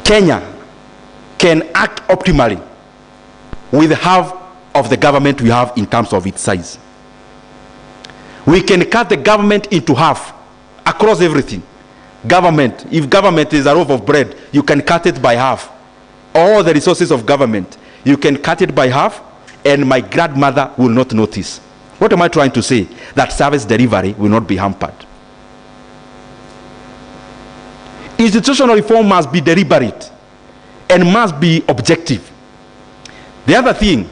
Kenya can act optimally with half of the government we have in terms of its size. We can cut the government into half across everything. Government, if government is a loaf of bread, you can cut it by half. All the resources of government, you can cut it by half, and my grandmother will not notice. What am I trying to say? That service delivery will not be hampered. Institutional reform must be deliberate and must be objective. The other thing,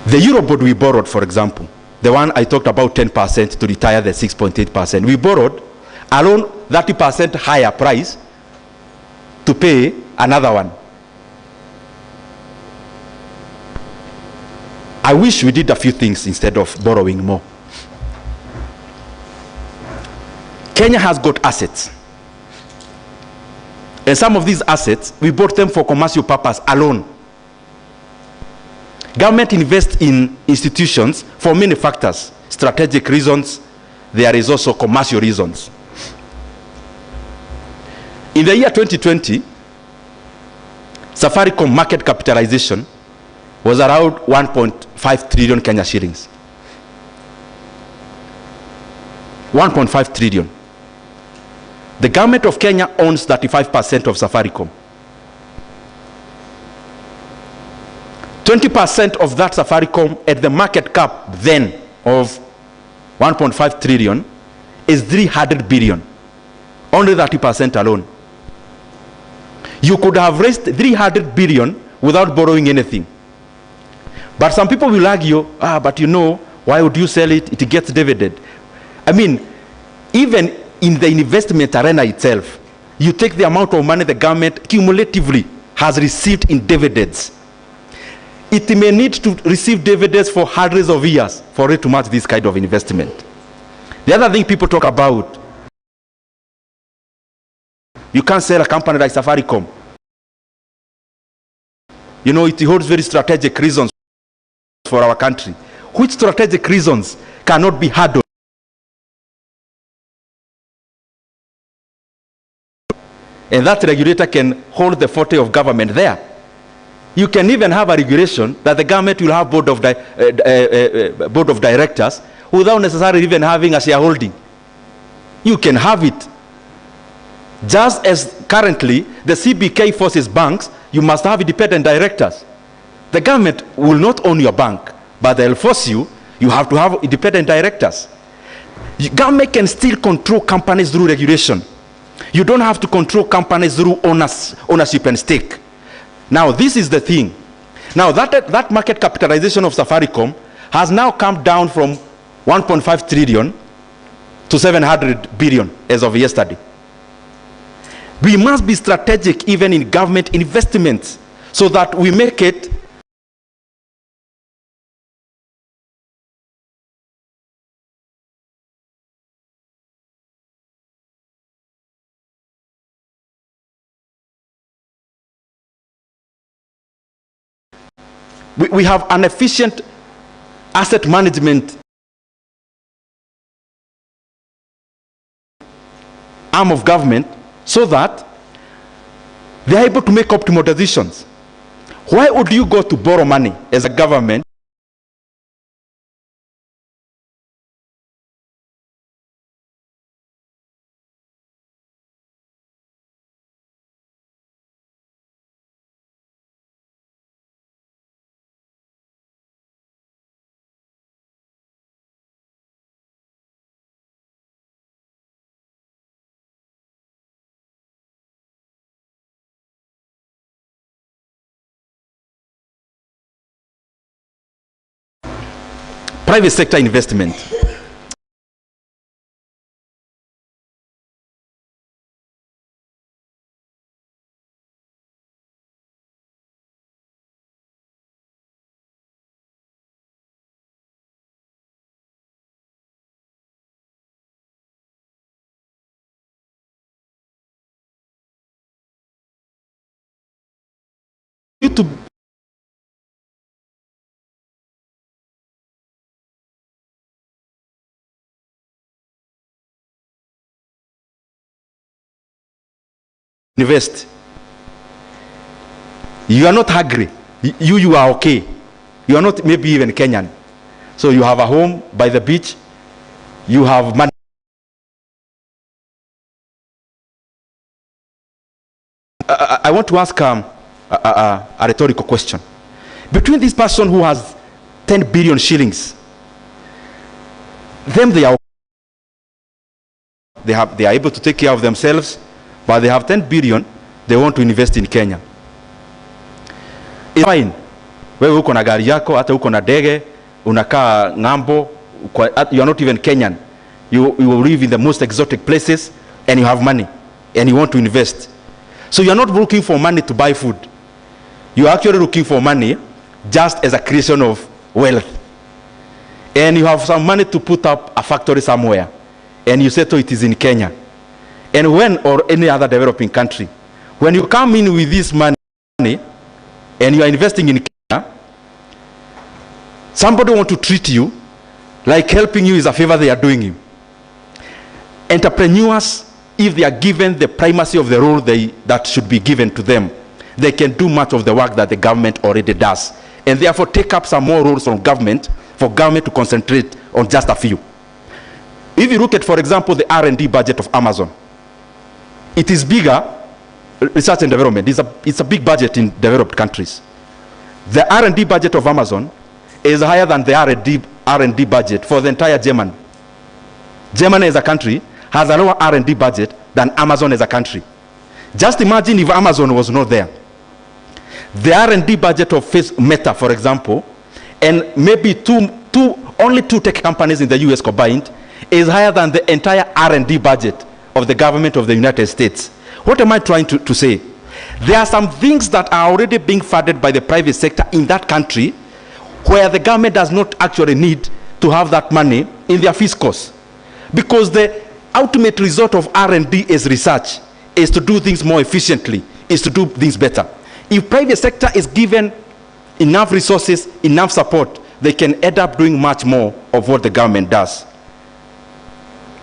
the Eurobond we borrowed, for example, the one I talked about, 10% to retire the 6.8%, we borrowed alone 30% higher price to pay another one. I wish we did a few things instead of borrowing more. Kenya has got assets. And some of these assets, we bought them for commercial purpose alone. Government invests in institutions for many factors, strategic reasons. There is also commercial reasons. In the year 2020, Safaricom market capitalization was around 1.5 trillion Kenya shillings. 1.5 trillion. The government of Kenya owns 35% of Safaricom. 20% of that Safaricom at the market cap then of 1.5 trillion is 300 billion. Only 30% alone. You could have raised 300 billion without borrowing anything. But some people will argue, but you know, why would you sell it? It gets dividend. I mean, even in the investment arena itself, you take the amount of money the government cumulatively has received in dividends. It may need to receive dividends for hundreds of years for it to match this kind of investment. The other thing people talk about, you can't sell a company like Safaricom. You know, it holds very strategic reasons for our country. Which strategic reasons cannot be handled? And that regulator can hold the forte of government there. You can even have a regulation that the government will have board of directors without necessarily even having a shareholding. You can have it. Just as currently the CBK forces banks, you must have independent directors. The government will not own your bank, but they'll force you. You have to have independent directors. Government can still control companies through regulation. You don't have to control companies through ownership and stake. Now, this is the thing. Now, that market capitalization of Safaricom has now come down from 1.5 trillion to 700 billion as of yesterday. We must be strategic even in government investments so that we make it we have an efficient asset management arm of government so that they are able to make optimal decisions. Why would you go to borrow money as a government private sector investment? To invest. You are not hungry. You are okay. You are not maybe even Kenyan. So you have a home by the beach. You have money. I want to ask a rhetorical question. Between this person who has 10 billion shillings, them they are able to take care of themselves, but they have 10 billion, they want to invest in Kenya. It's fine. Wewe uko na gari yako, hata uko na ndege, unakaa ng'ambo, you are not even Kenyan. You live in the most exotic places and you have money and you want to invest. So you are not looking for money to buy food. You are actually looking for money just as a creation of wealth. And you have some money to put up a factory somewhere. And you say, oh, it is in Kenya. And when, or any other developing country, when you come in with this money and you are investing in Kenya, somebody want to treat you like helping you is a favor they are doing you. Entrepreneurs, if they are given the primacy of the role that should be given to them, they can do much of the work that the government already does. And therefore take up some more roles from government for government to concentrate on just a few. If you look at, for example, the R&D budget of Amazon, it is bigger, research and development, it's a big budget in developed countries. The R&D budget of Amazon is higher than the R&D budget for the entire Germany. Germany as a country has a lower R&D budget than Amazon as a country. Just imagine if Amazon was not there. The R&D budget of Meta, for example, and maybe only two tech companies in the US combined, is higher than the entire R&D budget of the government of the United States. What am I trying to say? There are some things that are already being funded by the private sector in that country where the government does not actually need to have that money in their fiscals. Because the ultimate result of R&D is research, is to do things more efficiently, is to do things better. If private sector is given enough resources, enough support, they can end up doing much more of what the government does.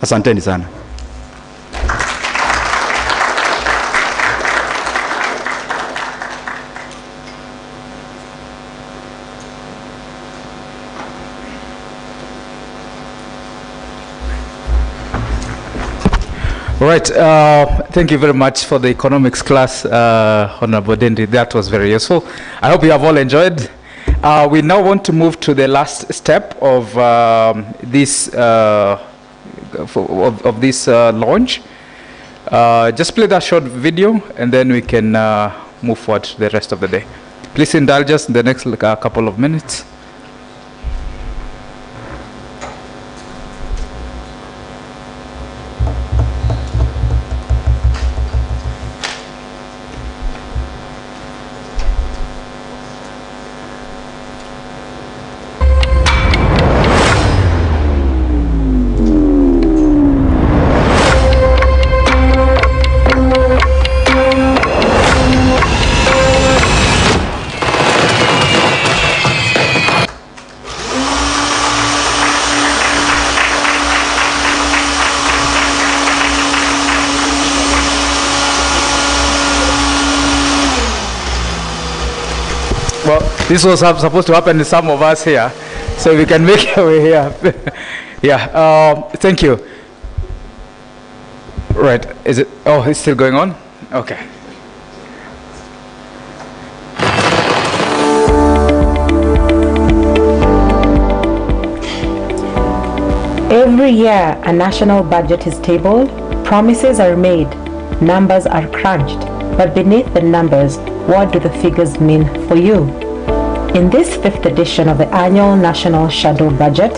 Asanteni sana. All right, thank you very much for the economics class, Honorable Ndindi. That was very useful. I hope you have all enjoyed. We now want to move to the last step of this launch. Just play that short video, and then we can move forward to the rest of the day. Please indulge us in the next couple of minutes. Well, this was supposed to happen to some of us here, so we can make our way here. Yeah, thank you. Right, is it? Oh, it's still going on? Okay. Every year, a national budget is tabled, promises are made, numbers are crunched, but beneath the numbers, what do the figures mean for you? In this 5th edition of the annual National Shadow Budget,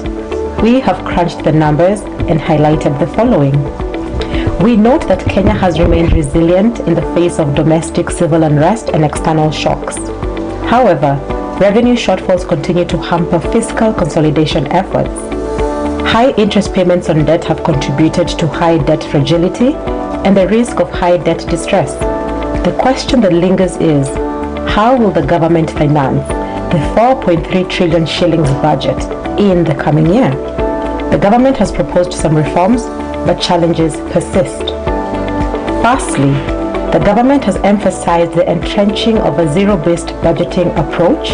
we have crunched the numbers and highlighted the following. We note that Kenya has remained resilient in the face of domestic civil unrest and external shocks. However, revenue shortfalls continue to hamper fiscal consolidation efforts. High interest payments on debt have contributed to high debt fragility and the risk of high debt distress. The question that lingers is, how will the government finance the 4.3 trillion shillings budget in the coming year? The government has proposed some reforms, but challenges persist. Firstly, The government has emphasized the entrenching of a zero-based budgeting approach.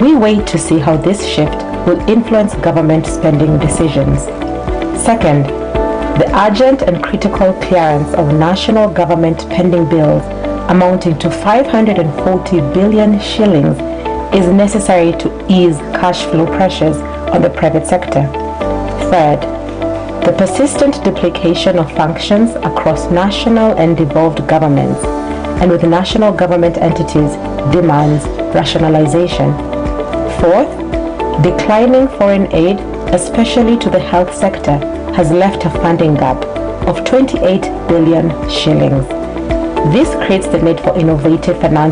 We wait to see how this shift will influence government spending decisions. Second, the urgent and critical clearance of national government pending bills amounting to 540 billion shillings is necessary to ease cash flow pressures on the private sector. Third, the persistent duplication of functions across national and devolved governments and with national government entities demands rationalization. Fourth, declining foreign aid, especially to the health sector, has left a funding gap of 28 billion shillings. This creates the need for innovative finance